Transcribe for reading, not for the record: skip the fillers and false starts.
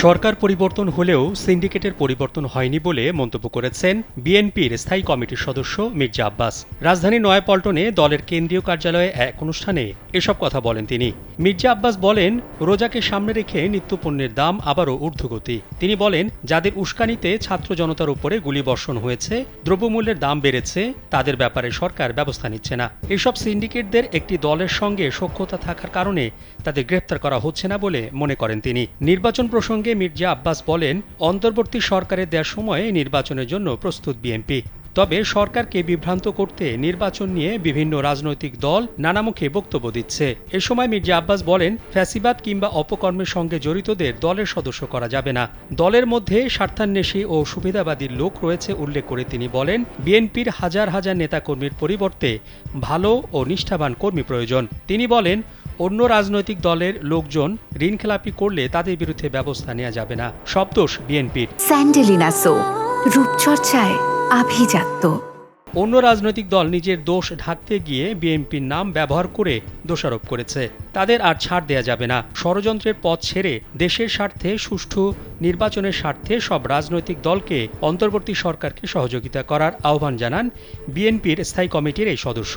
সরকার পরিবর্তন হলেও সিন্ডিকেটের পরিবর্তন হয়নি বলে মন্তব্য করেছেন বিএনপির স্থায়ী কমিটির সদস্য মির্জা আব্বাস। রাজধানীর নয়াপল্টনে দলের কেন্দ্রীয় কার্যালয়ে এক অনুষ্ঠানে এসব কথা বলেন তিনি। মির্জা আব্বাস বলেন, রোজাকে সামনে রেখে নিত্যপণ্যের দাম আবারও ঊর্ধ্বগতি। তিনি বলেন, যাদের উস্কানিতে ছাত্র জনতার উপরে গুলিবর্ষণ হয়েছে, দ্রব্যমূল্যের দাম বেড়েছে, তাদের ব্যাপারে সরকার ব্যবস্থা নিচ্ছে না। এসব সিন্ডিকেটদের একটি দলের সঙ্গে সখ্যতা থাকার কারণে তাদের গ্রেপ্তার করা হচ্ছে না বলে মনে করেন তিনি। নির্বাচন প্রসঙ্গে মির্জা আব্বাস বলেন, অন্তর্বর্তী সরকারের দেওয়ার সময়ে নির্বাচনের জন্য প্রস্তুত বিএনপি। তবে সরকারকে বিভ্রান্ত করতে নির্বাচন নিয়ে বিভিন্ন রাজনৈতিক দল নানামুখে বক্তব্য দিচ্ছে। এ সময় মির্জা আব্বাস বলেন, ফ্যাসিবাদ কিংবা অপকর্মের সঙ্গে জড়িতদের দলের সদস্য করা যাবে না। দলের মধ্যে স্বার্থান্বেষী ও সুবিধাবাদীর লোক রয়েছে উল্লেখ করে তিনি বলেন, বিএনপির হাজার হাজার নেতাকর্মীর পরিবর্তে ভালো ও নিষ্ঠাবান কর্মী প্রয়োজন। তিনি বলেন, অন্য রাজনৈতিক দলের লোকজন ঋণখেলাপি করলে তাদের বিরুদ্ধে ব্যবস্থা নেওয়া যাবে না। সব দোষ বিএনপির। স্যান্ডেলিনা সো, রূপচর্চায় আভিজাত্য। অন্য রাজনৈতিক দল নিজের দোষ ঢাকতে গিয়ে বিএনপির নাম ব্যবহার করে দোষারোপ করেছে। তাদের আর ছাড় দেয়া যাবে না। ষড়যন্ত্রের পথ ছেড়ে দেশের স্বার্থে সুষ্ঠু নির্বাচনের স্বার্থে সব রাজনৈতিক দলকে অন্তর্বর্তী সরকারকে সহযোগিতা করার আহ্বান জানান বিএনপির স্থায়ী কমিটির এই সদস্য।